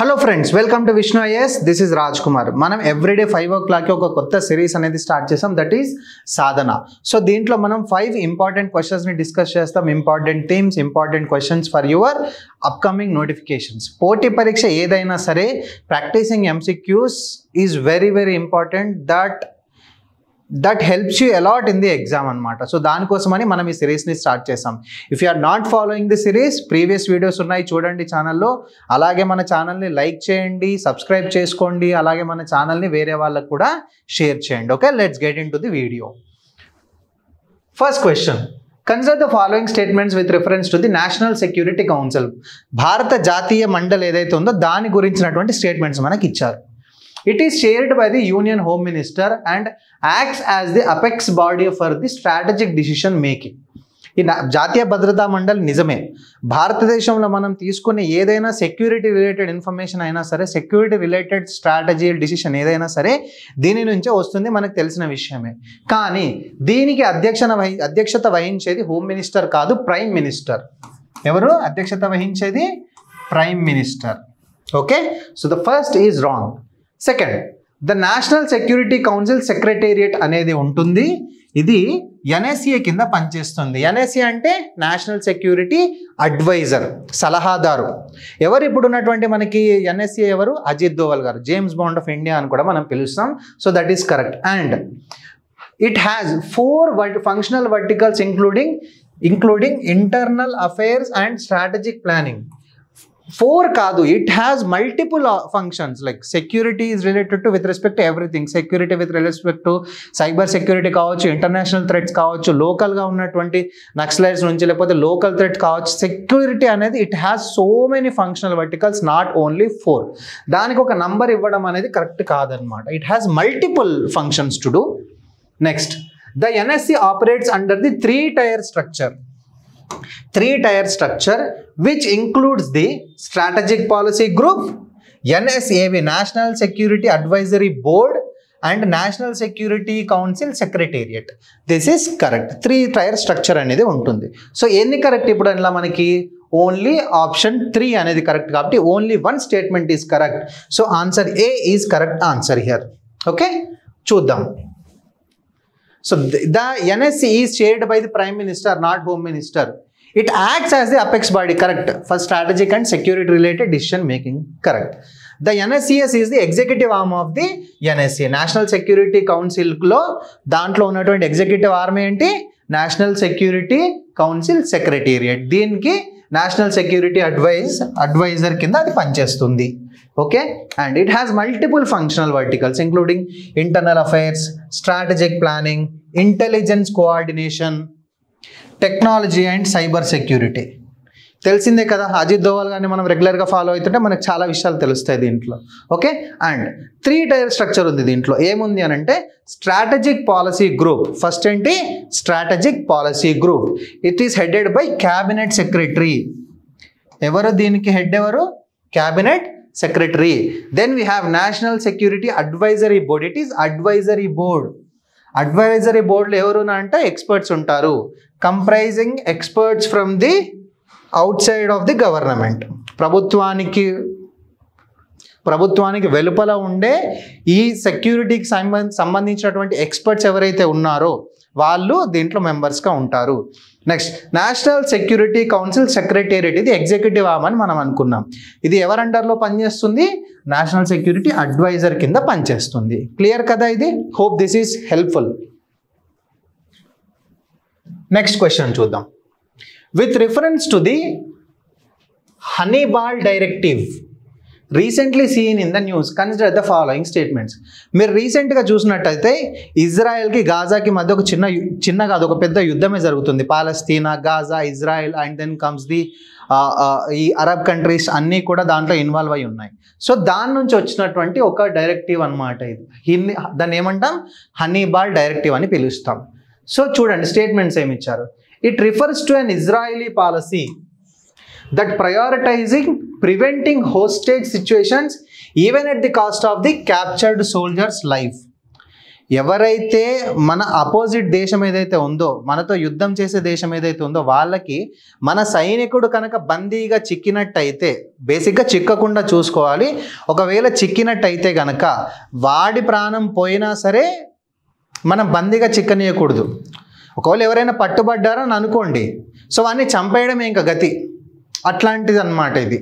Hello friends, welcome to Vishnu is. This is Raj Kumar. మనం everyday 5 o'clock ఒక కొత్త సిరీస్ అనేది స్టార్ట్ చేసాం, దట్ ఈస్ సాధన. సో దీంట్లో మనం 5 ఇంపార్టెంట్ క్వశ్చన్స్ని డిస్కస్ చేస్తాం. Important themes, important questions for your upcoming notifications. పోటీ పరీక్ష ఏదైనా సరే practising MCQs is very very important. That helps you a lot in the exam అనమాట. సో దానికోసమని మనం ఈ సిరీస్ని స్టార్ట్ చేసాం. If you are not following the series, previous videos ఉన్నాయి చూడండి ఛానల్లో. అలాగే మన ఛానల్ని లైక్ చేయండి, సబ్స్క్రైబ్ చేసుకోండి. అలాగే మన ఛానల్ని వేరే వాళ్ళకు కూడా షేర్ చేయండి. Okay, let's get in to the video. First question, consider the following statements with reference to the national security council. భారత జాతీయ మండలి ఏదైతే ఉందో దాని గురించినటువంటి స్టేట్మెంట్స్ మనకి ఇచ్చారు. It is chaired by the Union Home Minister and acts as the apex body for the strategic decision making. ఈ జాతీయ భద్రతా మండలి నిజమే. భారతదేశంలో మనం తీసుకునే ఏదైనా సెక్యూరిటీ రిలేటెడ్ ఇన్ఫర్మేషన్ అయినా సరే, సెక్యూరిటీ రిలేటెడ్ స్ట్రాటజీ డిసిషన్ ఏదైనా సరే దీని నుంచే వస్తుంది, మనకు తెలిసిన విషయమే. కానీ దీనికి అధ్యక్షత వహించేది హోమ్ మినిస్టర్ కాదు, ప్రైమ్ మినిస్టర్. ఎవరు అధ్యక్షత వహించేది? Prime minister. Okay, so the first is wrong. Second, the national security council secretariat అనేది ఉంటుంది. ఇది ఎన్ఎస్ఏ కింద పనిచేస్తుంది. ఎన్ఎస్ఏ అంటే నేషనల్ సెక్యూరిటీ అడ్వైజర్, సలహాదారు. ఎవరు ఇప్పుడు ఉన్నటువంటి మనకి ఎన్ఎస్ఏ ఎవరు? అజిత్ దోవల్ గారు, జేమ్స్ బాండ్ ఆఫ్ ఇండియా అని కూడా మనం పిలుస్తాం. So that is correct. And it has 4 functional verticals including internal affairs and strategic planning. 4 కాదు, it has multiple functions. Like security is related to with respect to everything. Security with respect to cyber security కావచ్చు, international threats కావచ్చు, లోకల్గా ఉన్నటువంటి Naxalites నుంచి లేకపోతే local threat కావచ్చు. Security అనేది it has so many functional verticals, not only 4. దానికి ఒక నంబర్ ఇవ్వడం అనేది కరెక్ట్ కాదనమాట. It has multiple functions to do. Next, the NSC operates under the 3-tier structure. 3-tier structure which includes the Strategic Policy Group, NSAB National Security Advisory Board and National Security Council Secretariat. This is correct. 3-tier structure అనేది ఉంటుంది. So ఎన్ని correct ఇప్పుడు అలా మనకి? Only option 3 అనేది correct, కాబట్టి only 1 statement is correct. So answer A is correct answer here. Okay, చూద్దాం. So the NSC is chaired by the Prime Minister, not Home Minister. It acts as the apex body, correct, for strategic and security related decision making, correct. The NSCS is the executive arm of the NSA, National Security Council లో దాంట్లో ఉన్నటువంటి executive arm ఏంటి? National security council secretariat. దీనికి national security advisor కింద అది పనిచేస్తుంది. Okay, and it has multiple functional verticals including internal affairs, strategic planning, intelligence coordination, technology and cyber security. తెలిసిందే కదా, అజిత్ దోవల్ గారిని మనం రెగ్యులర్గా ఫాలో అవుతుంటే మనకు చాలా విషయాలు తెలుస్తాయి దీంట్లో. ఓకే, అండ్ 3-tier స్ట్రక్చర్ ఉంది దీంట్లో. ఏముంది అని అంటే స్ట్రాటజిక్ పాలసీ గ్రూప్. ఫస్ట్ ఏంటి? Strategic policy group. It is headed by cabinet secretary. ఎవరు దీనికి హెడ్? ఎవరు? Cabinet secretary. Then we have national security advisory board. It is advisory board. Advisory బోర్డులో ఎవరు అంటే ఎక్స్పర్ట్స్ ఉంటారు, comprising experts from the outside of the government. ప్రభుత్వానికి వెలుపల ఉండే ఈ సెక్యూరిటీకి సంబంధించినటువంటి ఎక్స్పర్ట్స్ ఎవరైతే ఉన్నారో వాళ్ళు దీంట్లో మెంబర్స్గా ఉంటారు. Next, national security council secretariat. ఇది ఎగ్జిక్యూటివ్ ఆర్మ్ అని మనం అనుకున్నాం. ఇది ఎవరి అండర్లో పనిచేస్తుంది? నేషనల్ సెక్యూరిటీ అడ్వైజర్ కింద పనిచేస్తుంది. క్లియర్ కదా ఇది? Hope this is helpful. Next question చూద్దాం. With reference to the Hannibal directive recently seen in the news, consider the following statements. మీరు రీసెంట్గా చూసినట్టయితే ఇజ్రాయెల్కి గాజాకి మధ్య ఒక చిన్నగా ఒక పెద్ద యుద్ధమే జరుగుతుంది. Palestine, Gaza, Israel and then comes the ఈ అరబ్ కంట్రీస్ అన్నీ కూడా దాంట్లో ఇన్వాల్వ్ అయి ఉన్నాయి. సో దాని నుంచి వచ్చినటువంటి ఒక డైరెక్టివ్ అనమాట ఇది. దాన్ని ఏమంటాం? హనీబాల్ డైరెక్టివ్ అని పిలుస్తాం. సో చూడండి స్టేట్మెంట్స్ ఏమి ఇచ్చారు. It refers to an Israeli policy that prioritizing preventing hostage situations even at the cost of the captured soldier's life. ఎవరైతే మన అపోజిట్ దేశం ఏదైతే ఉందో, మనతో యుద్ధం చేసే దేశం ఏదైతే ఉందో వాళ్ళకి మన సైనికుడు కనుక బందీగా చిక్కినట్టయితే, బేసిక్గా చిక్కకుండా చూసుకోవాలి, ఒకవేళ చిక్కినట్టయితే కనుక వాడి ప్రాణం పోయినా సరే మనం బందీగా చిక్కనీయకూడదు. ఒకవేళ ఎవరైనా పట్టుబడ్డారని అనుకోండి, సో వాడిని చంపేయడమే ఇంకా గతి. అట్లాంటిది అనమాట ఇది.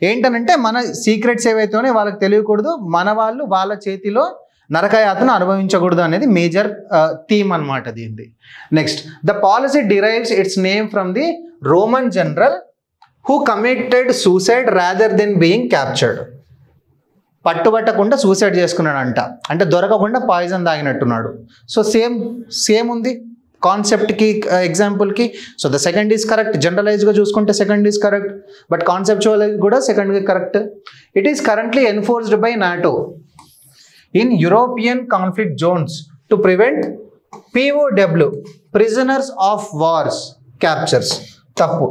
ఏంటనంటే మన సీక్రెట్స్ ఏవైతే ఉన్నాయో వాళ్ళకి తెలియకూడదు, మన వాళ్ళు వాళ్ళ చేతిలో నరకయాతను అనుభవించకూడదు అనేది మేజర్ థీమ్ అనమాట దీనిది. Next, the policy derives its name from the Roman general who committed suicide rather than being captured. పట్టుబట్టకుండా సూసైడ్ చేసుకున్నాడంట, అంటే దొరకకుండా పాయిజన్ తాగినట్టున్నాడు. సో సేమ్ ఉంది కాన్సెప్ట్కి, ఎగ్జాంపుల్కి. So the second is correct. జనరలైజ్గా చూసుకుంటే second is correct, but conceptualize కూడా second correct. It is currently enforced by NATO in European conflict zones to prevent POW, prisoners of wars, captures. Tappu.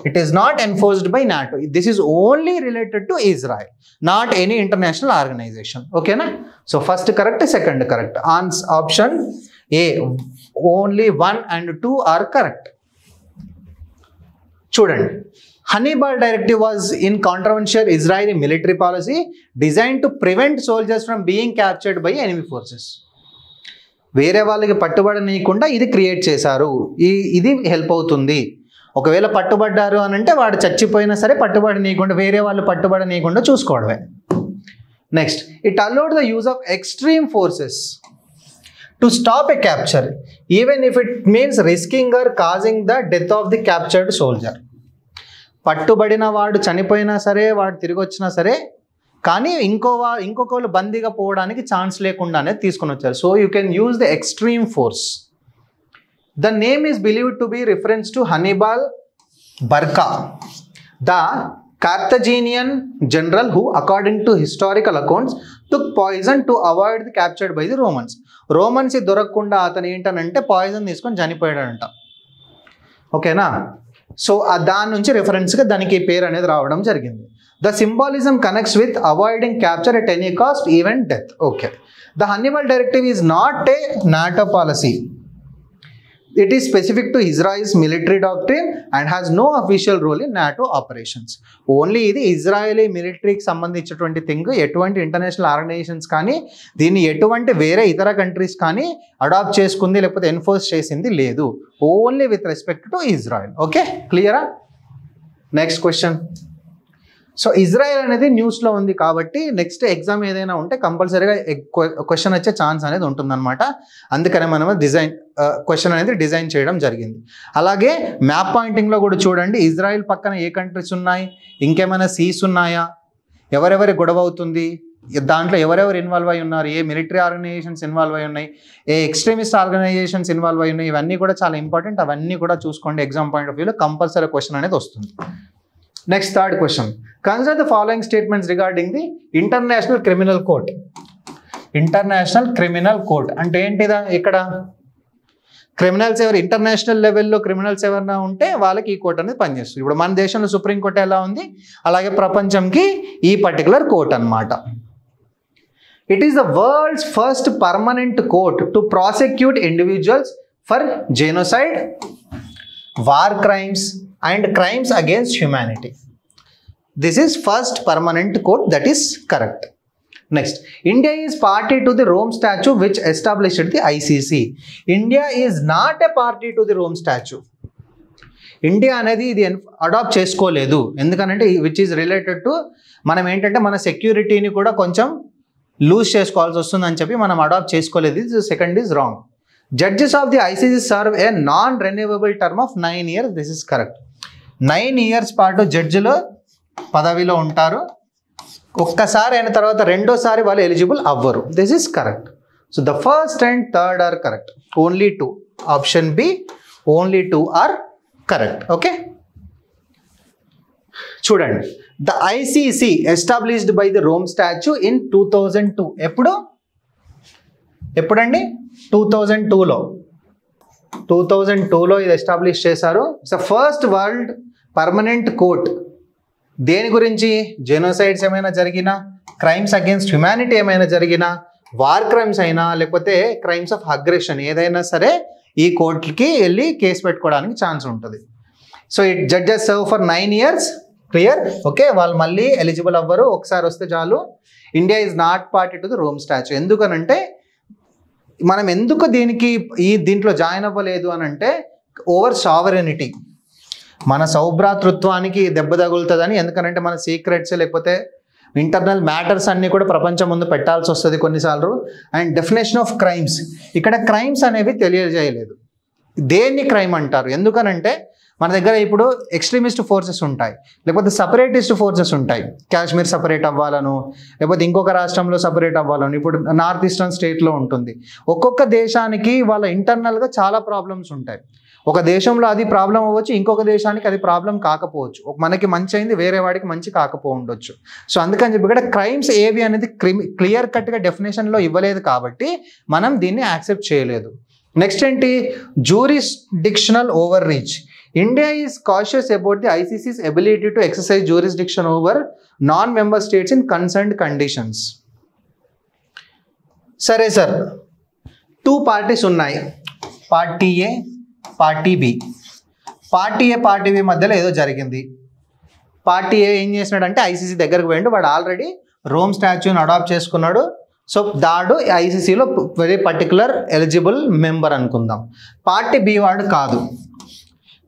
It is not enforced by NATO. This is only related to Israel, not any international organization. Okay na? So first correct, second correct. Option A, only 1 and 2 are correct. Chudandi. Hannibal Directive was in controversial Israeli military policy designed to prevent soldiers from being captured by enemy forces. వేరే వాళ్ళకి పట్టుబడనీయకుండా ఇది create చేశారు. ఇది help అవుతుంది. ఒకవేళ పట్టుబడ్డారు అని అంటే వాడు చచ్చిపోయినా సరే పట్టుబడనీయకుండా, వేరే వాళ్ళు పట్టుబడనీయకుండా చూసుకోవడమే. Next, it allowed the use of extreme forces to stop a capture even if it means risking or causing the death of the captured soldier. పట్టుబడిన వాడు చనిపోయినా సరే, వాడు తిరిగి వచ్చినా సరే, కానీ ఇంకొకళ్ళు బందీగా పోవడానికి ఛాన్స్ లేకుండానే తీసుకొని వచ్చారు. So you can use the extreme force. The name is believed to be reference to Hannibal Barca, the Carthaginian general who according to historical accounts took poison to avoid the captured by the Romans. Romans దొరకకుండా అతను ఏంటనంటే poison తీసుకొని చనిపోయాడంట. ఓకేనా? So దాని నుంచి రెఫరెన్స్గా దానికి పేరు అనేది రావడం జరిగింది. The symbolism connects with avoiding capture at any cost even death. Okay, the Hannibal directive is not a NATO policy. It is specific to Israel's military doctrine and has no official role in NATO operations. Only ఇది Israeli మిలిటరీకి సంబంధించినటువంటి thing. ఎటువంటి international organisations కానీ దీన్ని ఎటువంటి వేరే ఇతర countries కానీ అడాప్ట్ చేసుకుంది లేకపోతే ఎన్ఫోర్స్ చేసింది లేదు. Only with respect to Israel. Okay, క్లియరా? Next question. సో ఇజ్రాయెల్ అనేది న్యూస్లో ఉంది కాబట్టి నెక్స్ట్ ఎగ్జామ్ ఏదైనా ఉంటే కంపల్సరీగా క్వశ్చన్ వచ్చే ఛాన్స్ అనేది ఉంటుందన్నమాట. అందుకనే మనం క్వశ్చన్ అనేది డిజైన్ చేయడం జరిగింది. అలాగే మ్యాప్ పాయింటింగ్లో కూడా చూడండి, ఇజ్రాయెల్ పక్కన ఏ కంట్రీస్ ఉన్నాయి, ఇంకేమైనా సీస్ ఉన్నాయా, ఎవరెవరి గొడవ అవుతుంది, దాంట్లో ఎవరెవరు ఇన్వాల్వ్ అయి ఉన్నారు, ఏ మిలిటరీ ఆర్గనైజేషన్స్ ఇన్వాల్వ్ అయి ఉన్నాయి, ఏ ఎక్స్ట్రీమిస్ట్ ఆర్గనైజేషన్స్ ఇన్వాల్వ్ అయి ఉన్నాయి, ఇవన్నీ కూడా చాలా ఇంపార్టెంట్. అవన్నీ కూడా చూసుకోండి. ఎగ్జామ్ పాయింట్ ఆఫ్ వ్యూలో కంపల్సరీ క్వశ్చన్ అనేది వస్తుంది. Next, third question. Consider the following statements regarding the international criminal court. International criminal court అంటే ఏంటిదా? ఇక్కడ క్రిమినల్స్ ఎవరు ఇంటర్నేషనల్ లెవెల్లో క్రిమినల్స్ ఎవరైనా ఉంటే వాళ్ళకి ఈ కోర్ట్ అనేది పనిచేస్తుంది. ఇప్పుడు మన దేశంలో సుప్రీంకోర్టు ఎలా ఉంది, అలాగే ప్రపంచంకి ఈ పర్టికులర్ కోర్ట్ అన్నమాట. It is the world's first permanent court to prosecute individuals for genocide, war crimes and crimes against humanity. This is first permanent court, that is correct. Next, India is party to the Rome Statute which established the ICC. India is not a party to the Rome Statute. India అనేది ఇది adapt చేసుకోలేదు. ఎందుకంటే which is related to మనం ఏంటంటే మన సెక్యూరిటీని కూడా కొంచెం లూజ్ చేసుకోవాల్సి వస్తుందని చెప్పి మనం అడాప్ట్ చేసుకోలేదు. Second is wrong. Judges of the ICC serve a non-renewable term of 9 years. This is correct. 9 years పాటు జడ్జిలు పదవిలో ఉంటారు. ఒక్కసారి అయిన తర్వాత రెండోసారి వాళ్ళు ఎలిజిబుల్ అవ్వరు. This is correct. So the first and third are correct. Only 2. Option B, only 2 are correct. Okay, చూడండి. The ICC established by the Rome statute in 2002. ఎప్పుడండి? 2002లో. 2002లో ఇది ఎస్టాబ్లిష్ చేశారు. It's first world permanent court. దేని గురించి? జెనోసైడ్స్ ఏమైనా జరిగినా, క్రైమ్స్ అగేన్స్ట్ హ్యుమానిటీ ఏమైనా జరిగినా, వార్ క్రైమ్స్ అయినా లేకపోతే క్రైమ్స్ ఆఫ్ అగ్రెషన్ ఏదైనా సరే ఈ కోర్టుకి వెళ్ళి కేసు పెట్టుకోవడానికి ఛాన్స్ ఉంటుంది. So it judges serve for 9 years. Clear? Okay, వాళ్ళు మళ్ళీ ఎలిజిబుల్ అవ్వరు, ఒకసారి వస్తే చాలు. India is not party to the Rome statue. ఎందుకనంటే మనం ఎందుకు దీంట్లో జాయిన్ అవ్వలేదు అని అంటే ఓవర్ సావరెనిటీ, మన సౌభ్రాతృత్వానికి దెబ్బ తగులుతుందని. ఎందుకనంటే మన సీక్రెట్స్ లేకపోతే ఇంటర్నల్ మ్యాటర్స్ అన్నీ కూడా ప్రపంచం ముందు పెట్టాల్సి వస్తుంది కొన్నిసార్లు. అండ్ డెఫినేషన్ ఆఫ్ క్రైమ్స్, ఇక్కడ క్రైమ్స్ అనేవి తెలియజేయలేదు. దేన్ని క్రైమ్ అంటారు? ఎందుకనంటే మన దగ్గర ఇప్పుడు ఎక్స్ట్రీమిస్ట్ ఫోర్సెస్ ఉంటాయి, లేకపోతే సపరేటిస్ట్ ఫోర్సెస్ ఉంటాయి. కాశ్మీర్ సపరేట్ అవ్వాలను, లేకపోతే ఇంకొక రాష్ట్రంలో సపరేట్ అవ్వాలను. ఇప్పుడు నార్త్ ఈస్టర్న్ స్టేట్లో ఉంటుంది. ఒక్కొక్క దేశానికి వాళ్ళ ఇంటర్నల్గా చాలా ప్రాబ్లమ్స్ ఉంటాయి. ఒక దేశంలో అది ప్రాబ్లం అవ్వచ్చు, ఇంకొక దేశానికి అది ప్రాబ్లం కాకపోవచ్చు. మనకి మంచి అయింది, వేరే వాడికి మంచి కాకపోవచ్చు. సో అందుకని చెప్పి ఇక్కడ క్రైమ్స్ ఏవి అనేది క్లియర్ కట్గా డెఫినేషన్లో ఇవ్వలేదు కాబట్టి మనం దీన్ని యాక్సెప్ట్ చేయలేదు. నెక్స్ట్ ఏంటి? Jurisdictional over reach. India is cautious about the ICC's ability to exercise jurisdiction over non-member states in concerned conditions. సరే సార్, 2 parties ఉన్నాయి, పార్టీ ఏ, పార్టీ బి. పార్టీ ఏ, పార్టీ బి మధ్యలో ఏదో జరిగింది. పార్టీ ఏ ఏం చేసినాడంటే ఐసీసీ దగ్గరకు పోయిండు. వాడు ఆల్రెడీ రోమ్ స్టాచ్యూని అడాప్ట్ చేసుకున్నాడు. సో దాడు ఐసీసీలో వెరీ పర్టికులర్ ఎలిజిబుల్ మెంబర్ అనుకుందాం. పార్టీ బి వాడు కాదు.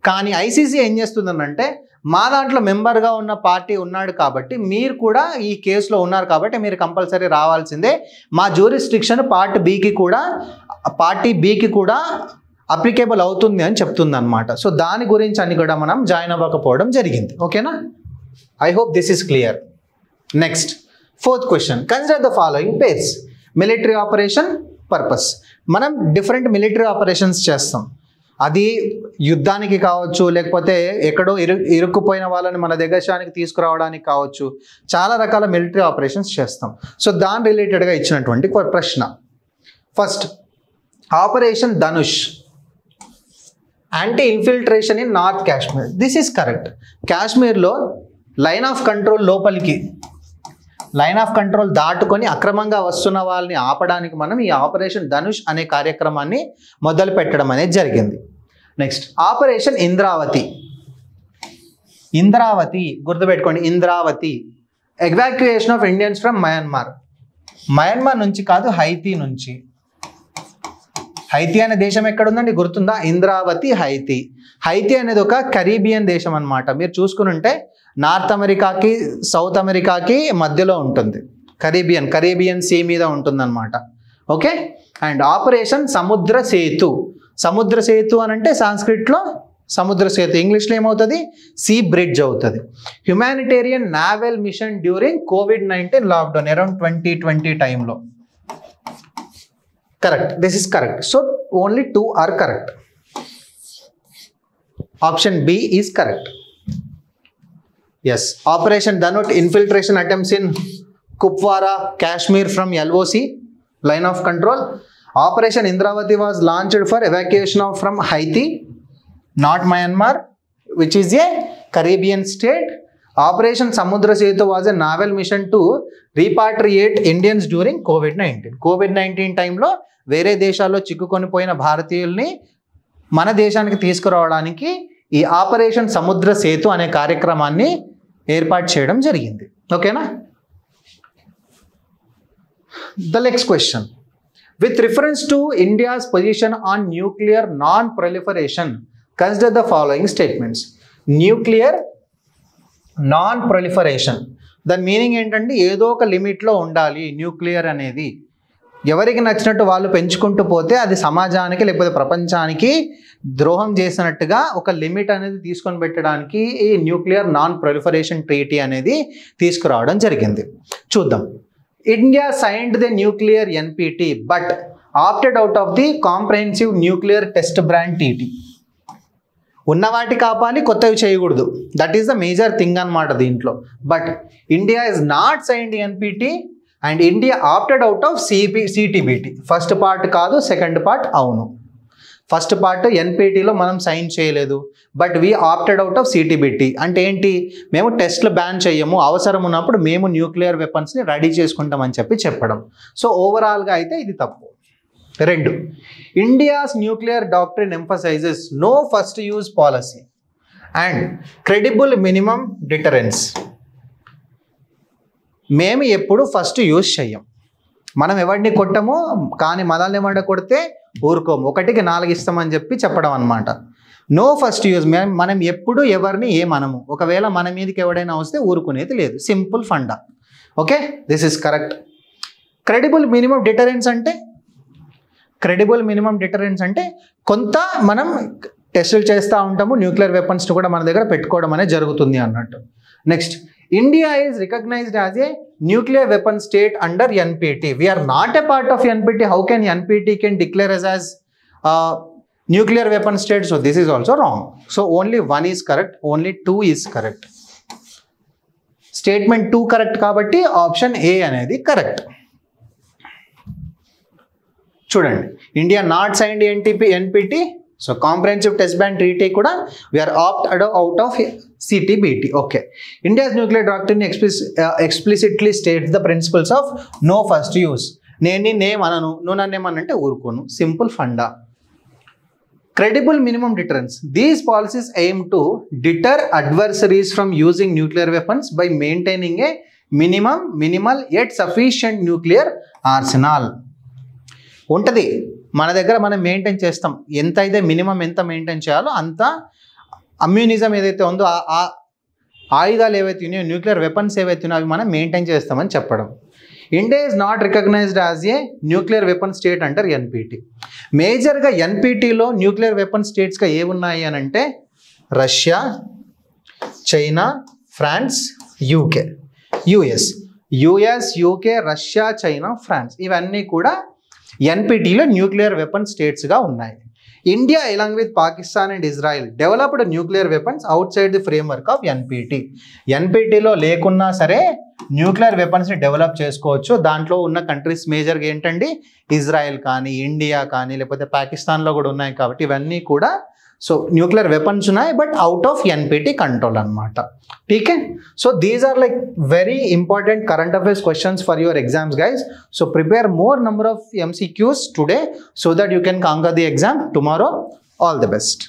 కానీ ఐసీసీ ఏం చేస్తుందంటే మా దాంట్లో మెంబర్గా ఉన్న పార్టీ ఉన్నాడు కాబట్టి మీరు కూడా ఈ కేసులో ఉన్నారు కాబట్టి మీరు కంపల్సరీ రావాల్సిందే, మా జ్యూరిస్డిక్షన్ పార్టీ బికి కూడా అప్లికేబుల్ అవుతుంది అని చెప్తుంది అనమాట. సో దాని గురించి అన్ని కూడా మనం జాయిన్ అవ్వకపోవడం జరిగింది. ఓకేనా? I hope this is clear. Next 4th question, consider the following pairs. Military operation, purpose. మనం డిఫరెంట్ మిలిటరీ ఆపరేషన్స్ చేస్తాం. అది యుద్ధానికి కావచ్చు, లేకపోతే ఎక్కడో ఇరుక్కుపోయిన వాళ్ళని మన దేశానికి తీసుకురావడానికి కావచ్చు. చాలా రకాల మిలిటరీ ఆపరేషన్స్ చేస్తాం. సో దాని రిలేటెడ్గా ఇచ్చినటువంటి ప్రశ్న. First, operation Dhanush, anti infiltration in north Kashmir. This is correct. కాశ్మీర్లో line of control line of control దాటుకొని అక్రమంగా వస్తున్న వాళ్ళని ఆపడానికి మనం ఈ ఆపరేషన్ ధనుష్ అనే కార్యక్రమాన్ని మొదలు పెట్టడం అనేది జరిగింది. Next, operation Indravati. గుర్తుపెట్టుకోండి, Indravati. Evacuation of Indians from Myanmar నుంచి కాదు, హైతీ నుంచి. హైతీ అనే దేశం ఎక్కడుందండి? గుర్తుందా? ఇంద్రావతి, హైతీ. హైతీ అనేది ఒక కరీబియన్ దేశం అనమాట. మీరు చూసుకుని ఉంటే నార్త్ అమెరికాకి సౌత్ అమెరికాకి మధ్యలో ఉంటుంది. కరీబియన్ సీ మీద ఉంటుంది అనమాట. ఓకే. అండ్ ఆపరేషన్ సముద్ర సేతు అని అంటే సాంస్క్రిట్లో సముద్ర సేతు, ఇంగ్లీష్లో ఏమవుతుంది? సీ బ్రిడ్జ్ అవుతుంది. Humanitarian naval mission during COVID-19 lockdown around 2020 టైంలో. Correct, this is correct. So only 2 are correct. Option B is correct. Yes, Operation Dhanush infiltration attempts in Kupwara, Kashmir from LOC, line of control. Operation Indravati was launched for evacuation from Haiti, not Myanmar, which is a Caribbean state. Operation Samudra Setu was a naval mission to repatriate Indians during COVID-19. COVID-19 టైంలో వేరే దేశాల్లో చిక్కుకొనిపోయిన భారతీయుల్ని మన దేశానికి తీసుకురావడానికి ఈ operation సముద్ర సేతు అనే కార్యక్రమాన్ని ఏర్పాటు చేయడం జరిగింది. ఓకేనా? The next question, with reference to India's position on nuclear non proliferation consider the following statements. Nuclear non proliferation, దాని మీనింగ్ ఏంటంటే ఏదో ఒక లిమిట్లో ఉండాలి. న్యూక్లియర్ అనేది ఎవరికి నచ్చినట్టు వాళ్ళు పెంచుకుంటూ పోతే అది సమాజానికి లేకపోతే ప్రపంచానికి ద్రోహం చేసినట్టుగా ఒక లిమిట్ అనేది తీసుకొని పెట్టడానికి ఈ న్యూక్లియర్ నాన్ ప్రొలిఫరేషన్ ట్రీటీ అనేది తీసుకురావడం జరిగింది. చూద్దాం. India signed the nuclear NPT but opted out of the comprehensive nuclear test ban టీటీ. ఉన్నవాటి కాపాలి, కొత్తవి చేయకూడదు. That is the major thing అనమాట దీంట్లో. But India is not signed NPT and India opted out of CTBT. First part కాదు, second part అవును. First part ఎన్పిటిలో మనం సైన్ చేయలేదు, but we opted out of CTBT. అంటే ఏంటి, మేము టెస్ట్లు బ్యాన్ చేయము, అవసరం ఉన్నప్పుడు మేము న్యూక్లియర్ వెపన్స్ని రెడీ చేసుకుంటామని చెప్పడం. సో ఓవరాల్గా అయితే ఇది తప్పు. 2, India's nuclear doctrine emphasises no first use policy and credible minimum deterrence. మేము ఎప్పుడు ఫస్ట్ యూజ్ చెయ్యం, మనం ఎవరిని కొట్టము, కానీ మనల్ని ఏమంటే కొడితే ఊరుకోము, 1కి 4 ఇస్తామని చెప్పడం అనమాట. నో ఫస్ట్ యూజ్, మనం ఎప్పుడు ఎవరిని ఏమనము, ఒకవేళ మన మీదకి ఎవడైనా వస్తే ఊరుకునేది లేదు. Simple funda. Okay, this is correct. Credible minimum deterrence అంటే, కొంత మనం టెస్టులు చేస్తూ ఉంటాము, న్యూక్లియర్ వెపన్స్ని కూడా మన దగ్గర పెట్టుకోవడం అనేది జరుగుతుంది అన్నట్టు. Next, India is recognized as a nuclear weapon state under NPT. We are not a part of NPT. How can NPT can declare us as nuclear weapon state? So this is also wrong. So only 1 is correct, only 2 is correct. Statement 2 correct kabatti option A anedi correct. Chudandi, India not signed NPT. So comprehensive test ban treaty kuda we are opted out of CTBT. Okay, India's nuclear doctrine explicitly states the principles of no first use. Neni name ananu, no nanne manante urukonu. Simple funda. Credible minimum deterrence. These policies aim to deter adversaries from using nuclear weapons by maintaining a minimal yet sufficient nuclear arsenal. ఉంటది మన దగ్గర, మనం maintain చేస్తాం, ఎంత అయితే minimum ఎంత maintain చేయాలో అంత అమ్యూనిజం ఏదైతే ఉందో, ఆ ఆయుధాలు ఏవైతే ఉన్నాయో, న్యూక్లియర్ వెపన్స్ ఏవైతే ఉన్నాయో అవి మనం మెయింటైన్ చేస్తామని చెప్పడం. India is not recognized as a nuclear weapon state under NPT. మేజర్గా ఎన్పిటిలో న్యూక్లియర్ వెపన్ స్టేట్స్గా ఏమున్నాయి అని అంటే Russia, China, France, US, UK, Russia, China, France, ఇవన్నీ కూడా ఎన్పిటిలో న్యూక్లియర్ వెపన్ స్టేట్స్గా ఉన్నాయి. India along with Pakistan and Israel developed nuclear weapons outside the framework of NPT. ఎన్పిటిలో లేకున్నా సరే న్యూక్లియర్ వెపన్స్ని డెవలప్ చేసుకోవచ్చు. దాంట్లో ఉన్న కంట్రీస్ మేజర్గా ఏంటండి, ఇజ్రాయెల్ కానీ, ఇండియా కానీ, లేకపోతే పాకిస్తాన్లో కూడా ఉన్నాయి. కాబట్టి ఇవన్నీ కూడా సో న్యూక్లియర్ వెపన్స్ ఉన్నాయి, but out of NPT control అనమాట. ठीक है, so these are like very important current affairs questions for your exams guys. So prepare more number of MCQs today so that you can conquer the exam tomorrow. All the best.